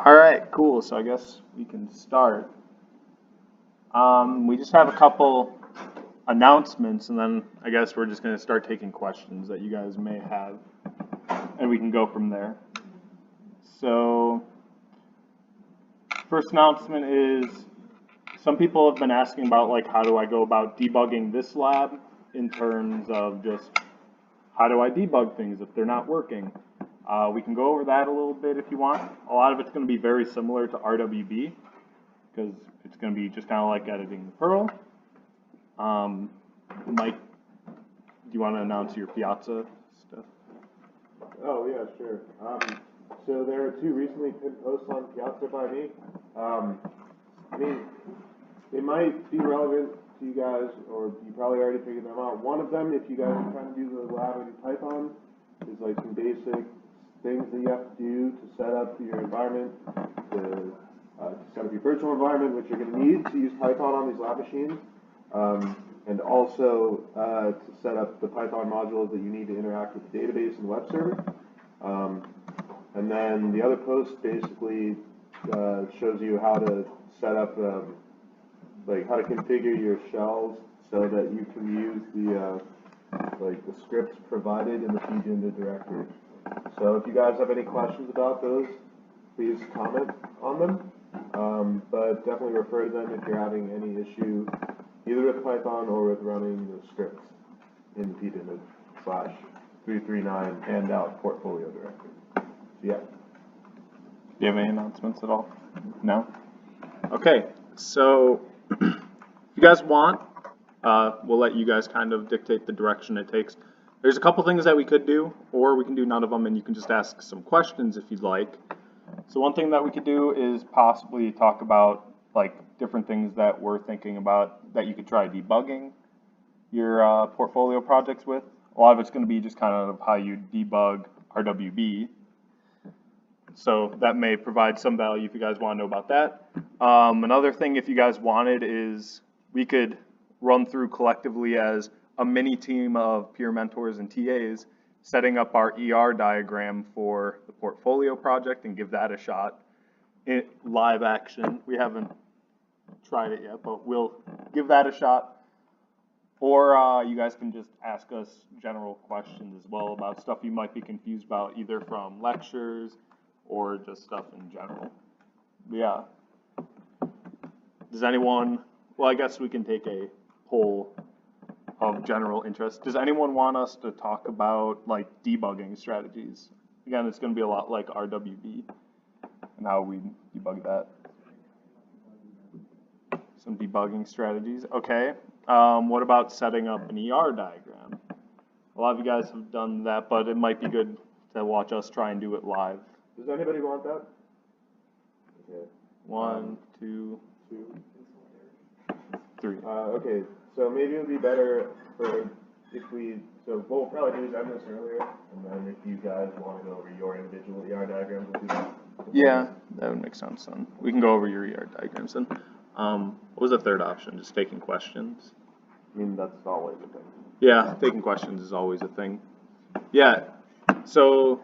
All right, cool. So I guess we can start. We just have a couple announcements, and then I guess we're just going to start taking questions that you guys may have, and we can go from there. So, first announcement is some people have been asking about like how do I go about debugging this lab in terms of just how do I debug things if they're not working. We can go over that a little bit if you want. A lot of it's going to be very similar to RWB because it's going to be just kind of like editing the Perl. Mike, do you want to announce your Piazza stuff? Oh yeah, sure. So there are two recently pinned posts on Piazza by me. I mean, they might be relevant to you guys, or you probably already figured them out. One of them, if you guys are trying to do the lab in Python, is like some basic things that you have to do to set up your environment, to set up your virtual environment, which you're going to need to use Python on these lab machines, and also to set up the Python modules that you need to interact with the database and web server. And then the other post basically shows you how to set up, like how to configure your shells so that you can use the the scripts provided in the pgenda directory. So if you guys have any questions about those, please comment on them. But definitely refer to them if you're having any issue either with Python or with running the scripts in the pgenda /339 handout portfolio directory. So yeah. Do you have any announcements at all? No? Okay, so if you guys want, we'll let you guys kind of dictate the direction it takes. There's a couple things that we could do, or we can do none of them and you can just ask some questions if you'd like. So one thing that we could do is possibly talk about like different things that we're thinking about that you could try debugging your portfolio projects with. A lot of it's going to be just kind of how you debug RWB. So that may provide some value if you guys want to know about that. Another thing if you guys wanted is we could run through collectively as a mini team of peer mentors and TAs setting up our ER diagram for the portfolio project and give that a shot in live action. We haven't tried it yet, but we'll give that a shot. Or you guys can just ask us general questions as well about stuff you might be confused about either from lectures or just stuff in general. Yeah. Does anyone, well, I guess we can take a poll of general interest. Does anyone want us to talk about like debugging strategies? Again, it's going to be a lot like RWB and how we debug that. Some debugging strategies. Okay. What about setting up an ER diagram? A lot of you guys have done that, but it might be good to watch us try and do it live. Does anybody want that? Okay. 1, 2, 3. Okay, so maybe it would be better for if we, so what we'll probably do is end this earlier, and then if you guys want to go over your individual ER diagrams, we'll do that. Yeah, that would make sense then. We can go over your ER diagrams then. What was the third option? Just taking questions? I mean, that's always a thing. Yeah, taking questions is always a thing. Yeah, so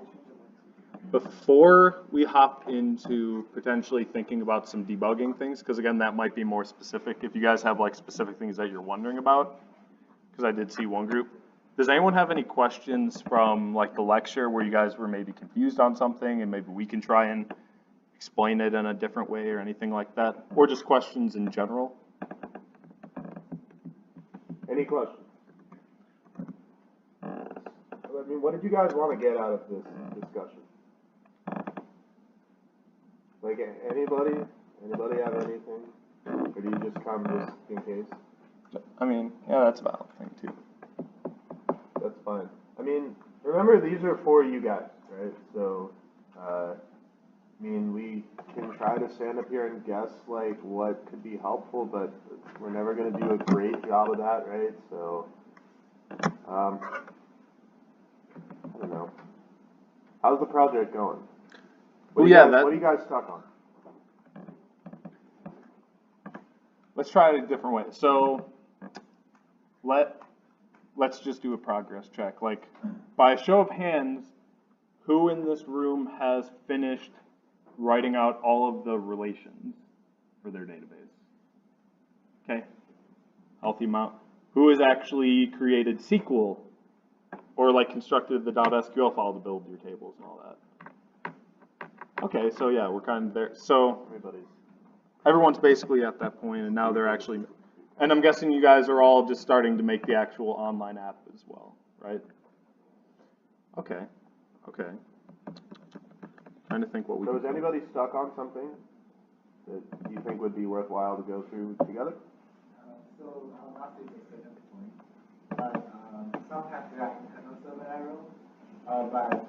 before we hop into potentially thinking about some debugging things, because again, that might be more specific. If you guys have like specific things that you're wondering about, because I did see one group. Does anyone have any questions from like the lecture where you guys were maybe confused on something and maybe we can try and explain it in a different way or anything like that? Or just questions in general? Any questions? I mean, what did you guys want to get out of this discussion? Like, anybody have anything? Or do you just come just in case? I mean, yeah, that's a valid thing too. That's fine. I mean, remember, these are for you guys, right? So, I mean, we can try to stand up here and guess, like, what could be helpful, but we're never going to do a great job of that, right? So, I don't know. How's the project going? What are you guys stuck on? Let's try it a different way. So let's just do a progress check. Like by a show of hands, who in this room has finished writing out all of the relations for their database. Okay, healthy amount. Who has actually created SQL or like constructed the .SQL file to build your tables and all that? Okay, so yeah, we're kind of there. So everyone's basically at that point, and now they're actually, and I'm guessing you guys are all just starting to make the actual online app as well, right? Okay, okay. Trying to think what we. So is anybody stuck on something that you think would be worthwhile to go through together? So not to a certain point, but sometimes there are internal server errors, but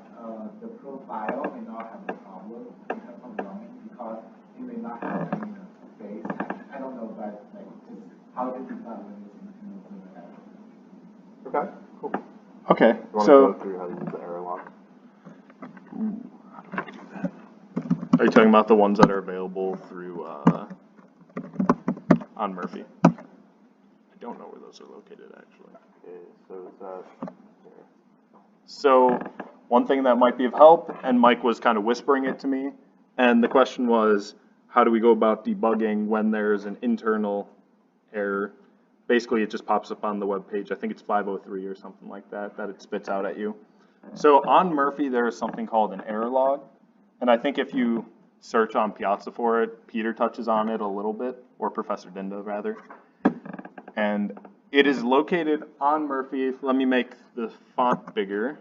the profile may not have a problem in terms of running because it may not have any space. I don't know, but like just how to debug when it's internal server error. Okay, cool. Okay, You want so. to go through how to use the error log? Are you talking about the ones that are available through on Murphy? I don't know where those are located actually. Okay, so it's here. So one thing that might be of help, and Mike was kind of whispering it to me, and the question was, how do we go about debugging when there's an internal error? Basically, it just pops up on the web page. I think it's 503 or something like that, that it spits out at you. So on Murphy, there is something called an error log. And I think if you search on Piazza for it, Peter touches on it a little bit, or Professor Dinda rather. And it is located on Murphy. Let me make the font bigger.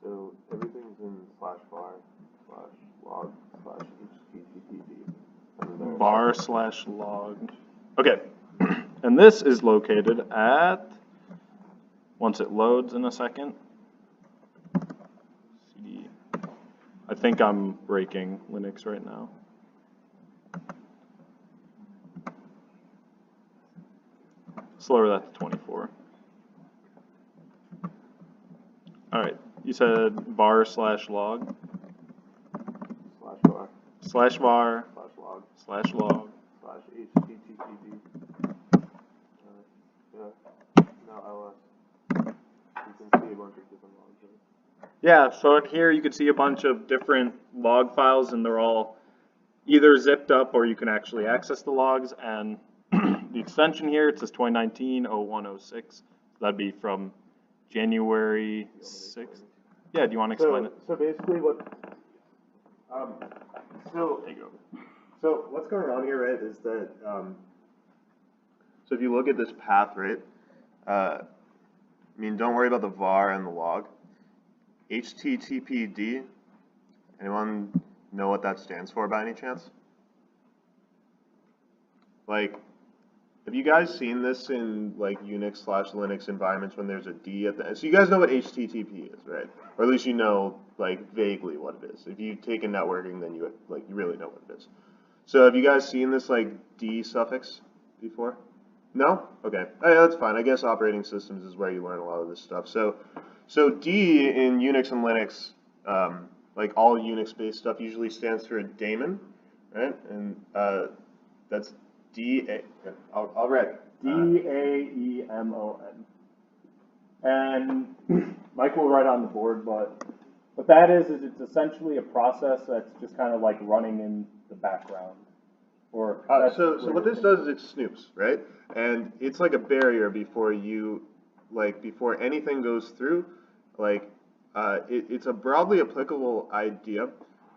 So everything's in /var/log/httpd. /log. Okay. And this is located at, once it loads in a second, CD. I think I'm breaking Linux right now. Let's lower that to 24. All right, you said var/log. /var /var /log /log /httpd. No ls. You can see a bunch of different logs. Right? Yeah, so in here you can see a bunch of different log files, and they're all either zipped up or you can actually access the logs. And the extension here, it says 2019-0106. That'd be from January 6th. Yeah, do you want to explain it? So basically what, so what's going on here, right, is that, so if you look at this path, right, I mean, don't worry about the var and the log. HTTPD, anyone know what that stands for by any chance? Like, have you guys seen this in like Unix/Linux environments when there's a D at the end? So you guys know what HTTP is, right? Or at least you know like vaguely what it is. If you've taken networking, then you really know what it is. So have you guys seen this like D suffix before? No? Okay, that's fine. I guess operating systems is where you learn a lot of this stuff. So D in Unix and Linux, like all Unix-based stuff, usually stands for daemon, right? And that's D-A, I'll write D-A-E-M-O-N. And Mike will write on the board, but what that is it's essentially a process that's just kind of like running in the background. Or so what this does is it snoops, right? And it's like a barrier before you, like before anything goes through. Like it's a broadly applicable idea,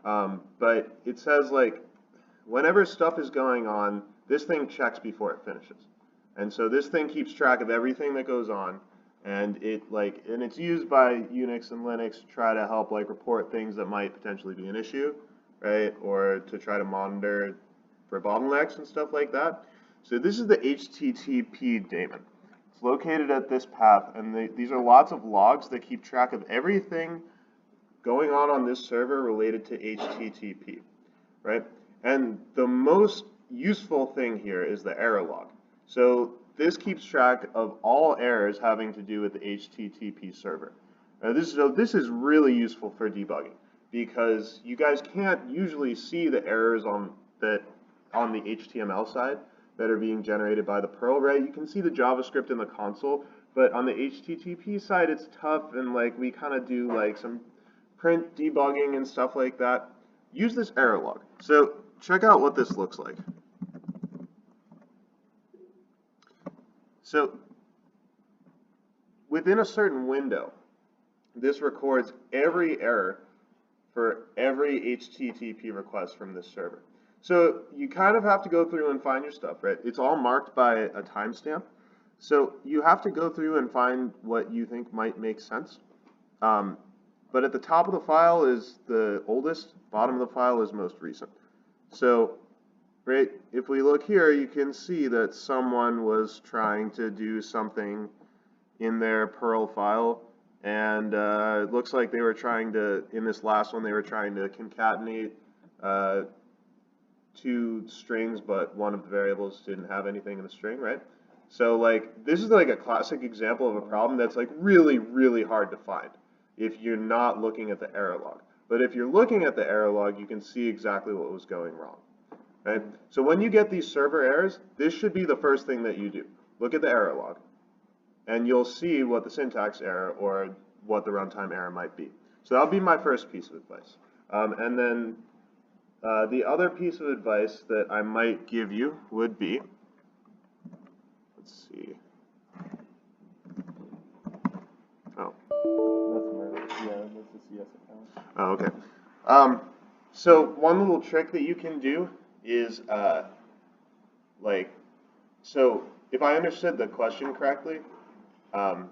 but it says like whenever stuff is going on, this thing checks before it finishes. And so this thing keeps track of everything that goes on, and it's used by Unix and Linux to try to help like report things that might potentially be an issue, right? Or to try to monitor for bottlenecks and stuff like that. So this is the HTTP daemon. It's located at this path, and these are lots of logs that keep track of everything going on this server related to HTTP, right? And the most useful thing here is the error log. So this keeps track of all errors having to do with the HTTP server. Now this is really useful for debugging because you guys can't usually see the errors on the HTML side that are being generated by the Perl, right? You can see the JavaScript in the console, but on the HTTP side, it's tough, and like we kind of do like some print debugging and stuff like that. Use this error log. So check out what this looks like. So within a certain window, this records every error for every HTTP request from this server. So you kind of have to go through and find your stuff, right? It's all marked by a timestamp. So you have to go through and find what you think might make sense. But at the top of the file is the oldest, bottom of the file is most recent. So, right, if we look here, you can see that someone was trying to do something in their Perl file, and it looks like they were trying to, in this last one, they were trying to concatenate two strings, but one of the variables didn't have anything in the string, right? So like, this is like a classic example of a problem that's like really, really hard to find if you're not looking at the error log. But if you're looking at the error log, you can see exactly what was going wrong, right? So when you get these server errors, this should be the first thing that you do. Look at the error log, and you'll see what the syntax error or what the runtime error might be. So that'll be my first piece of advice. And then the other piece of advice that I might give you would be, let's see. Oh. That's the CS account. Oh, okay. So one little trick that you can do is so if I understood the question correctly, person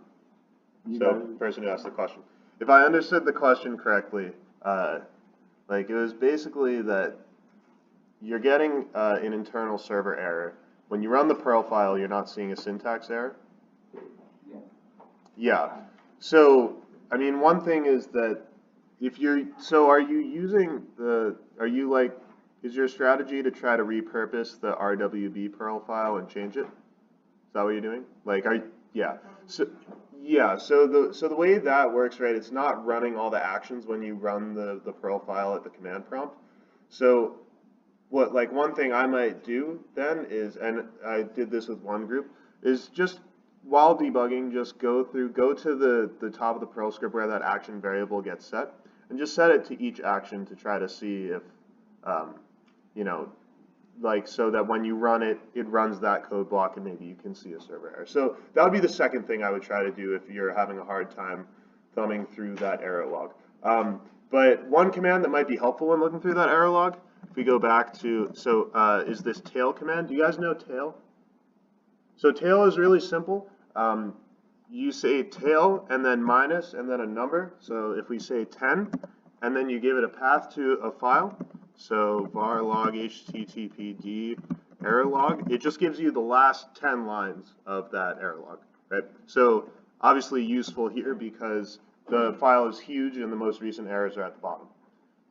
who asked the question, if I understood the question correctly, like it was basically that you're getting an internal server error. When you run the Perl file, you're not seeing a syntax error. Yeah. So, I mean, one thing is that if you're, so are you using the, are you like, is your strategy to try to repurpose the RWB Perl file and change it? Is that what you're doing? Like, yeah. So, yeah, so the way that works, right, it's not running all the actions when you run the Perl file at the command prompt. So what, like, one thing I might do then is, and I did this with one group, is just while debugging, just go to the top of the Perl script where that action variable gets set, and just set it to each action to try to see if, you know, like, so that when you run it, it runs that code block and maybe you can see a server error. So that would be the second thing I would try to do if you're having a hard time thumbing through that error log. But one command that might be helpful when looking through that error log, if we go back to, so is this tail command. Do you guys know tail? So tail is really simple. You say tail and then minus and then a number. So if we say 10 and then you give it a path to a file, so var log httpd error log, it just gives you the last 10 lines of that error log, right? So obviously useful here because the file is huge and the most recent errors are at the bottom.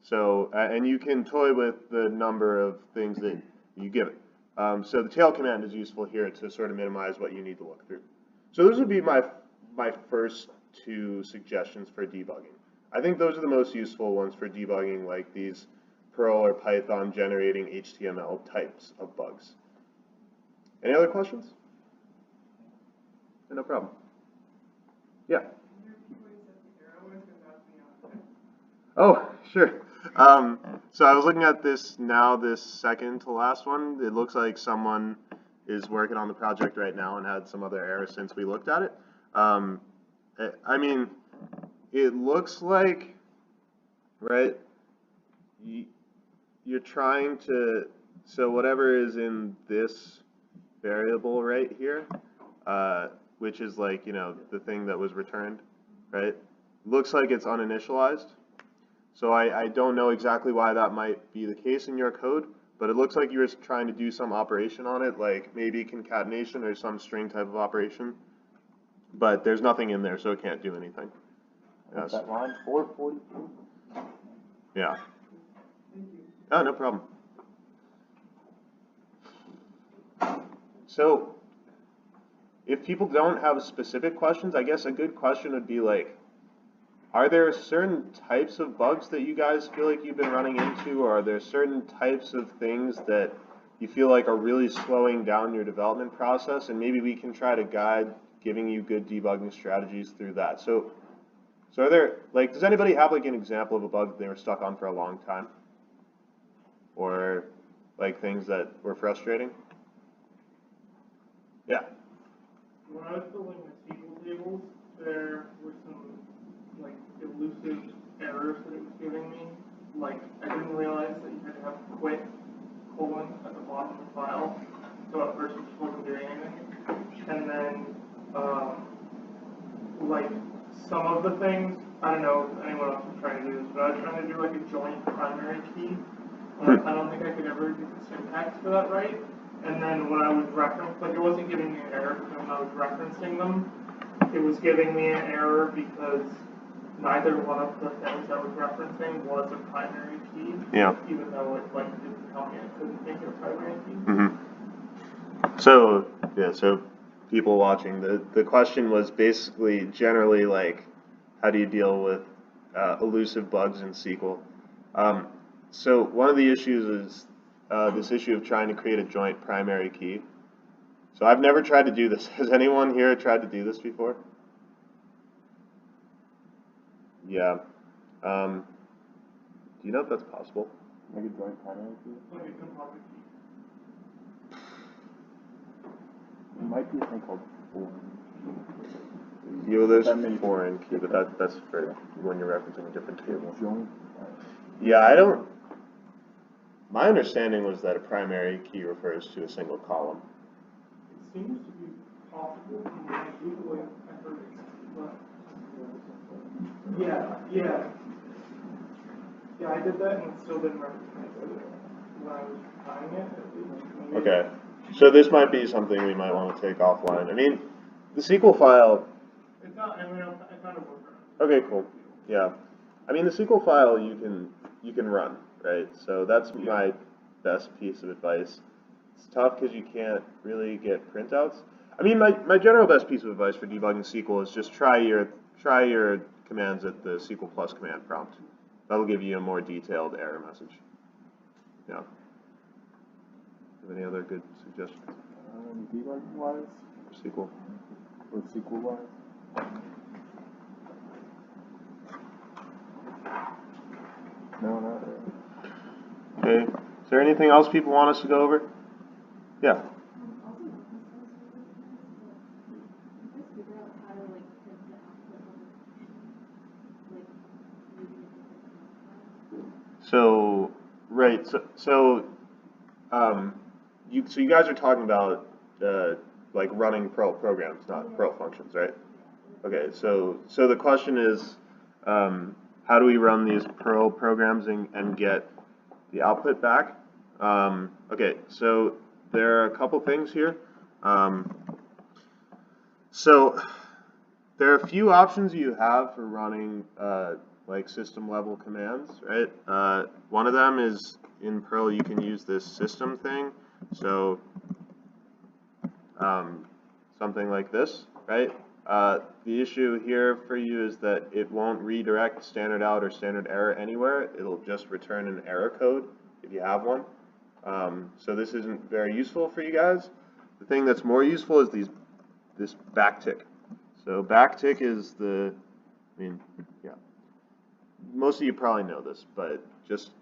So, and you can toy with the number of things that you give it. So the tail command is useful here to sort of minimize what you need to look through. So those would be my first two suggestions for debugging. I think those are the most useful ones for debugging, like these Perl or Python generating HTML types of bugs. Any other questions? No problem. Yeah. Oh, sure. So I was looking at this now, this second to last one. It looks like someone is working on the project right now and had some other errors since we looked at it. I mean, it looks like, right, you're trying to, so whatever is in this variable right here, which is like, you know, the thing that was returned, right, looks like it's uninitialized. So I don't know exactly why that might be the case in your code, but it looks like you were trying to do some operation on it, like maybe concatenation or some string type of operation, but there's nothing in there, so it can't do anything. Yes. That line 442. Yeah. Oh, no problem. So if people don't have specific questions, I guess a good question would be like, are there certain types of bugs that you guys feel like you've been running into, or are there certain types of things that you feel like are really slowing down your development process, and maybe we can try to guide giving you good debugging strategies through that. So are there, like, does anybody have like an example of a bug that they were stuck on for a long time? Or like things that were frustrating? Yeah. When I was building my SQL tables, there were some like elusive errors that it was giving me. Like I didn't realize that you had to have quit : at the bottom of the file, so at first it just wasn't doing anything. And then like some of the things, I don't know if anyone else was trying to do this, but I was trying to do like a joint primary key. I don't think I could ever get the syntax for that right. And then when I was like it wasn't giving me an error because when I was referencing them, it was giving me an error because neither one of the things I was referencing was a primary key. Yeah. Even though it like didn't tell me I couldn't make it a primary key. Mm-hmm. So yeah, so people watching, the question was basically generally like, how do you deal with elusive bugs in SQL? So one of the issues is this issue of trying to create a joint primary key. So I've never tried to do this. Has anyone here tried to do this before? Yeah. Do you know if that's possible? Like a joint primary key? Like a composite key. It might be a thing called foreign. Yeah, well, there's foreign key, but that's for when you're referencing a different table. Joint. Yeah, I don't. My understanding was that a primary key refers to a single column. It seems to be possible from when I Google it, I heard it, but yeah, I did that and it still didn't recognize it when I was trying it. At least. Okay, so this might be something we might want to take offline. I mean, the SQL file. It's not. I mean, I kind of work around. Okay, cool. Yeah, I mean the SQL file you can run, right? So that's my best piece of advice. It's tough because you can't really get printouts. I mean, my general best piece of advice for debugging SQL is just try your commands at the SQL plus command prompt. That'll give you a more detailed error message. Yeah. Have any other good suggestions? Debugging wise? For SQL. Or SQL wise? No, not really. Okay. Is there anything else people want us to go over? Yeah. So right, so you guys are talking about like running Perl programs, not Perl functions, right? Okay, so the question is, how do we run these Perl programs and get the output back? Okay, so there are a couple things here. So there are a few options you have for running like system level commands, right? One of them is in Perl you can use this system thing. So something like this, right? The issue here for you is that it won't redirect standard out or standard error anywhere. It'll just return an error code if you have one. So this isn't very useful for you guys. The thing that's more useful is this backtick. So backtick is yeah. Most of you probably know this, but just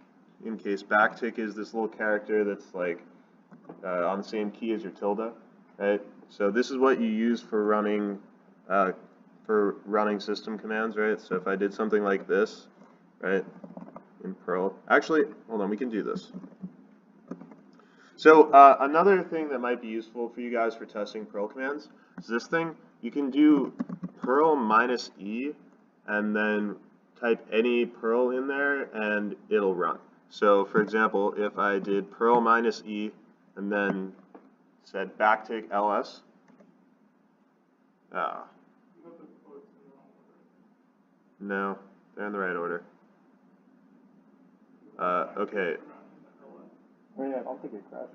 in case, backtick is this little character that's like on the same key as your tilde, right? So this is what you use for running system commands, right? So if I did something like this, right, in Perl. Actually, hold on, we can do this. So another thing that might be useful for you guys for testing Perl commands is this thing. You can do Perl -e and then type any Perl in there and it'll run. So for example, if I did Perl -e and then said backtick ls, no, they're in the right order. Okay. I mean, I don't think it crashes.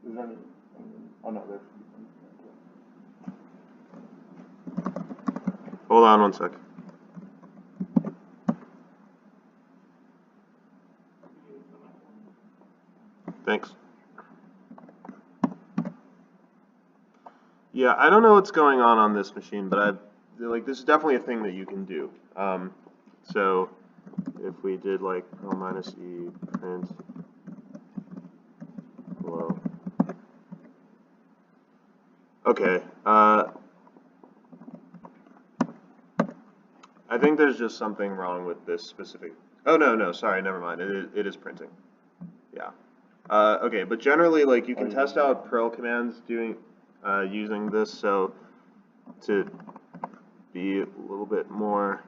Is there any? Oh no, there should be some. Hold on one sec. Thanks. Yeah, I don't know what's going on this machine, but this is definitely a thing that you can do. So if we did like Perl minus E print hello. Okay. I think there's just something wrong with this specific. Oh no, sorry, never mind. It is printing. Yeah. Okay, but generally, like you can test out Perl commands using this. So to be a little bit more.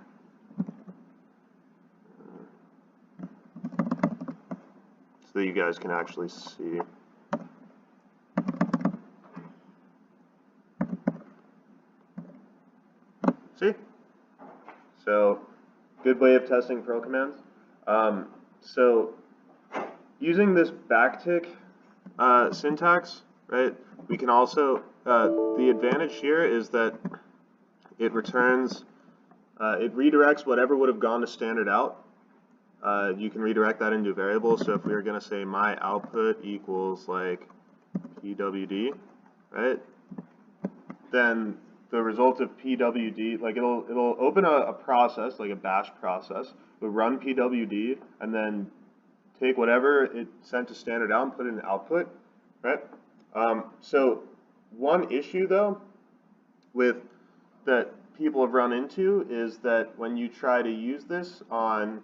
So that you guys can actually see. See? So, good way of testing Perl commands. So, using this backtick syntax, right, we can also, the advantage here is that it returns, it redirects whatever would have gone to standard out. You can redirect that into a variable. So if we were going to say my output equals like pwd, right, then the result of pwd, like it'll open a process, like a bash process, it'll run pwd, and then take whatever it sent to standard out and put it in output, right? So one issue though with that people have run into is that when you try to use this on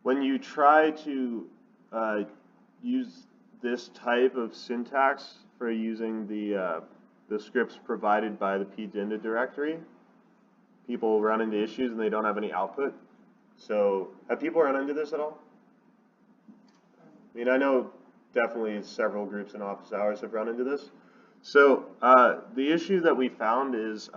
when you try to use this type of syntax for using the scripts provided by the pdinda directory, people run into issues and they don't have any output. So have people run into this at all? I mean, I know definitely several groups in office hours have run into this. So the issue that we found is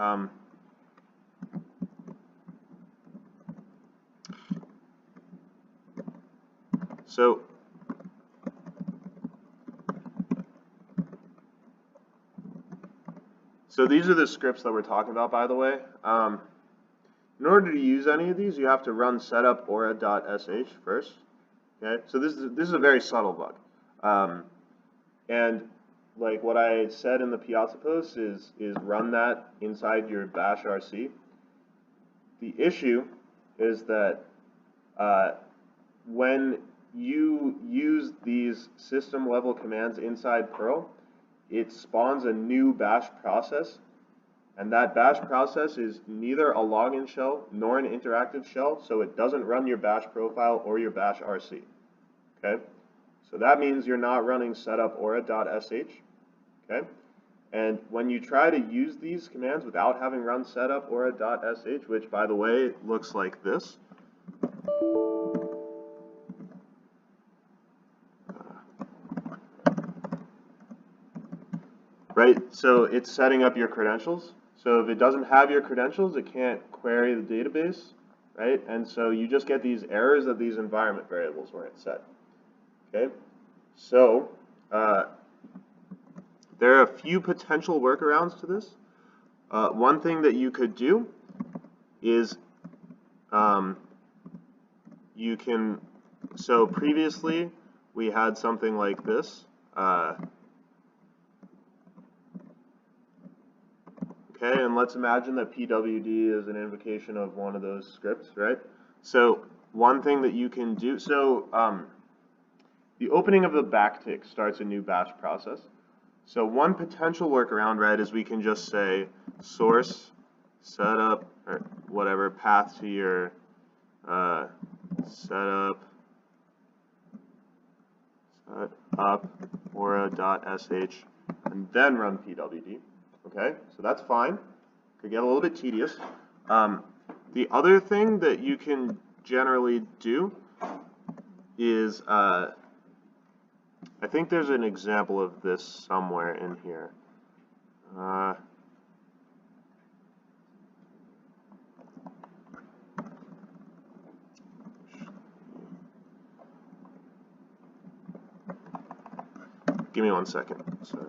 So these are the scripts that we're talking about, by the way. In order to use any of these, you have to run setup aura.sh first. Okay, so this is a very subtle bug, and like what I said in the Piazza post is run that inside your bash RC. The issue is that when you use these system level commands inside Perl, it spawns a new bash process, and that bash process is neither a login shell nor an interactive shell, so it doesn't run your bash profile or your bash RC. Okay, so that means you're not running setup aura.sh. Okay, and when you try to use these commands without having run setup aura.sh, which by the way looks like this. Right, so it's setting up your credentials. So if it doesn't have your credentials, it can't query the database, right? And so you just get these errors that these environment variables weren't set. Okay, so there are a few potential workarounds to this. One thing that you could do is you can, so previously we had something like this. Okay, and let's imagine that pwd is an invocation of one of those scripts, right? So one thing that you can do, so the opening of the backtick starts a new bash process. So one potential workaround, right, is we can just say source setup or whatever path to your setup aura.sh and then run pwd. Okay, so that's fine. Could get a little bit tedious. The other thing that you can generally do is, I think there's an example of this somewhere in here. Give me 1 second, sorry.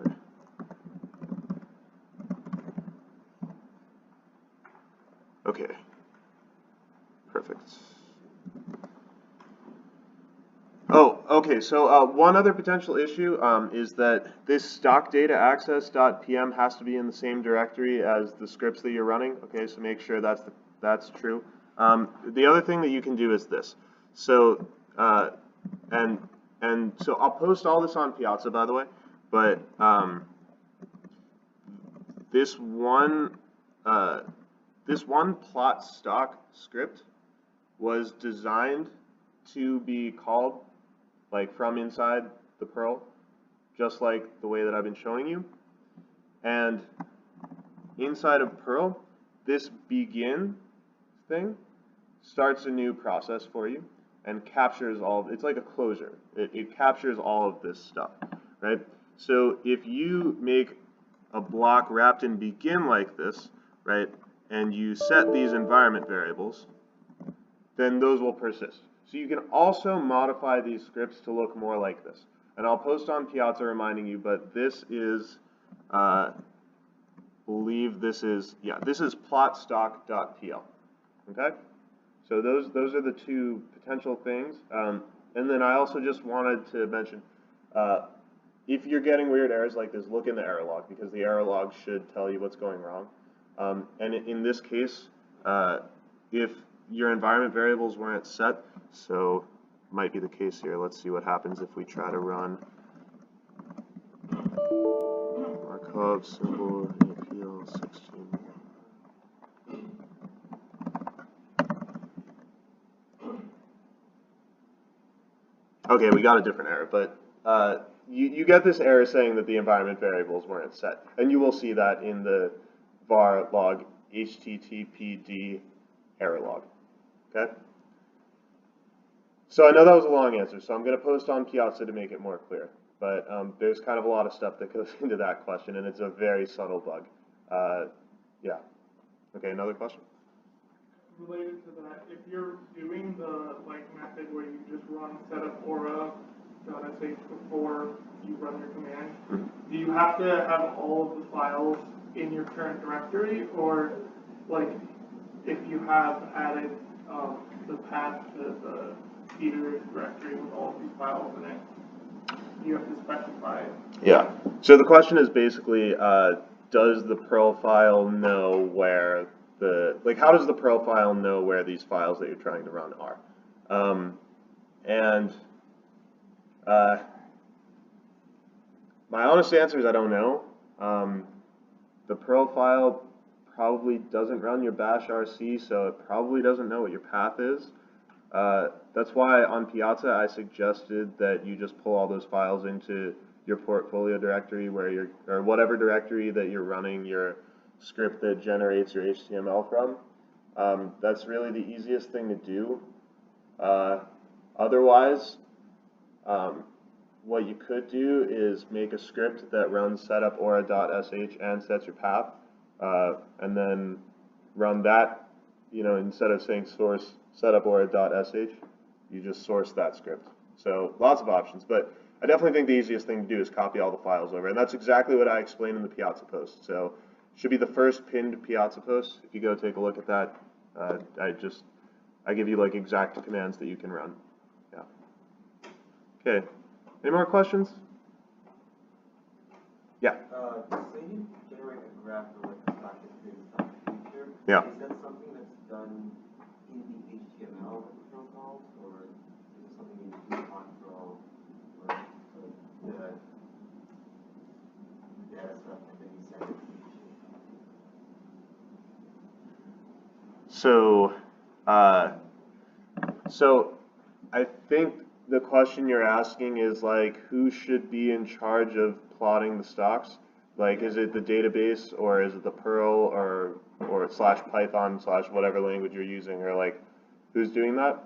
Okay, perfect. Oh, Okay, so one other potential issue is that this stock data access.pm has to be in the same directory as the scripts that you're running. Okay, so make sure that's true. The other thing that you can do is this. So and so I'll post all this on Piazza, by the way, but this one plot stock script was designed to be called like from inside the Perl, just like the way that I've been showing you. And inside of Perl, this begin thing starts a new process for you and captures all, it's like a closure. It captures all of this stuff, right? So if you make a block wrapped in begin like this, right, and you set these environment variables, then those will persist. So you can also modify these scripts to look more like this. And I'll post on Piazza reminding you, but this is, believe this is, yeah, this is plotstock.pl. Okay? So those are the two potential things. And then I also just wanted to mention, if you're getting weird errors like this, look in the error log, because the error log should tell you what's going wrong. And in this case, if your environment variables weren't set, so might be the case here. Let's see what happens if we try to run Markov symbol APL 16. Okay, we got a different error, but you get this error saying that the environment variables weren't set, and you will see that in the var log httpd error log. Okay? So I know that was a long answer, so I'm going to post on Piazza to make it more clear. But there's kind of a lot of stuff that goes into that question, and it's a very subtle bug. Yeah. Okay, another question? Related to that, if you're doing the method where you just run setup aura.sh before you run your command, do you have to have all of the files in your current directory, or if you have added the path to the feeder directory with all of these files in it, you have to specify it? Yeah. So the question is basically, does the Perl file know where how does the Perl file know where these files that you're trying to run are? My honest answer is I don't know. The Perl file probably doesn't run your bash RC, so it probably doesn't know what your path is. That's why on Piazza I suggested that you just pull all those files into your portfolio directory or whatever directory that you're running your script that generates your HTML from. That's really the easiest thing to do. Otherwise, what you could do is make a script that runs setup aura.sh and sets your path, and then run that, instead of saying source setup aura.sh, you just source that script. So lots of options, but I definitely think the easiest thing to do is copy all the files over, and that's exactly what I explained in the Piazza post. So it should be the first pinned Piazza post. If you go take a look at that, I give you exact commands that you can run. Yeah. Okay. Any more questions? Yeah. Say you generate a graph or a stock history and stock future. Yeah. Is that something that's done in the HTML that the Perl calls, or is it something you do on Perl, or the data stuff and then you send it to So I think the question you're asking is who should be in charge of plotting the stocks? Is it the database, or is it the Perl, or /Python / whatever language you're using, or who's doing that?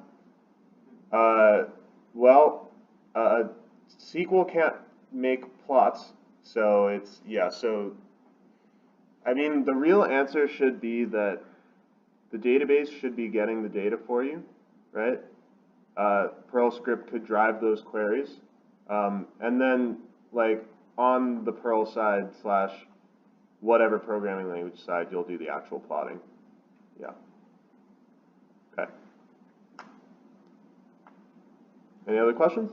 SQL can't make plots, so it's, yeah, so I mean the real answer should be that the database should be getting the data for you, right? Perl script could drive those queries, and then on the Perl side / whatever programming language side, you'll do the actual plotting. Yeah. Okay. Any other questions?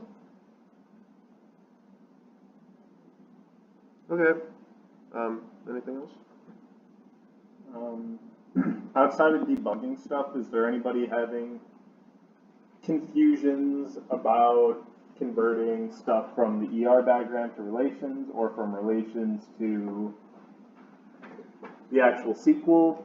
Okay. Anything else? Outside of debugging stuff, is there anybody having confusions about converting stuff from the ER diagram to relations, or from relations to the actual SQL?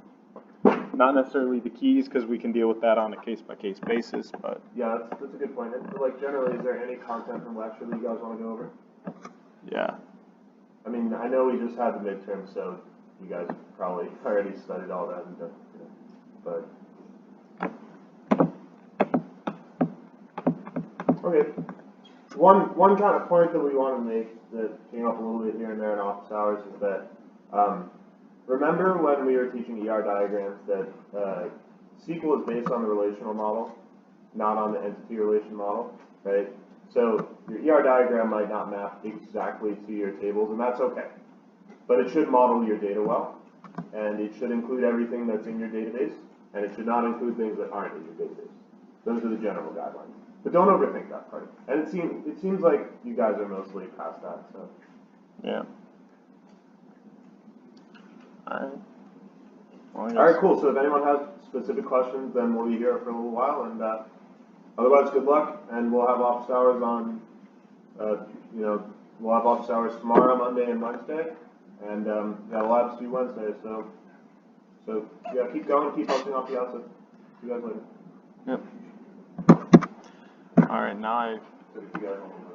Not necessarily the keys, because we can deal with that on a case-by-case basis, but Yeah, that's a good point. And, like, generally, is there any content from lecture that you guys want to go over? yeah. I mean, I know we just had the midterm, so you guys probably already studied all that and done, but. Okay. One kind of point that we want to make that came up a little bit here and there in office hours is that, remember when we were teaching ER diagrams that SQL is based on the relational model, not on the entity relation model, right? So your ER diagram might not map exactly to your tables, and that's okay. But it should model your data well, and it should include everything that's in your database, and it should not include things that aren't in your database. Those are the general guidelines. But don't overthink that part. And it seems like you guys are mostly past that, so. Yeah. Alright. Well, All right, cool. So if anyone has specific questions, then we'll be here for a little while, and otherwise, good luck, and we'll have office hours on, we'll have office hours tomorrow, Monday, and Wednesday, and labs due Wednesday. So yeah, keep going, keep punching off the outside. See you guys later. Yep. Alright, now So if you guys want to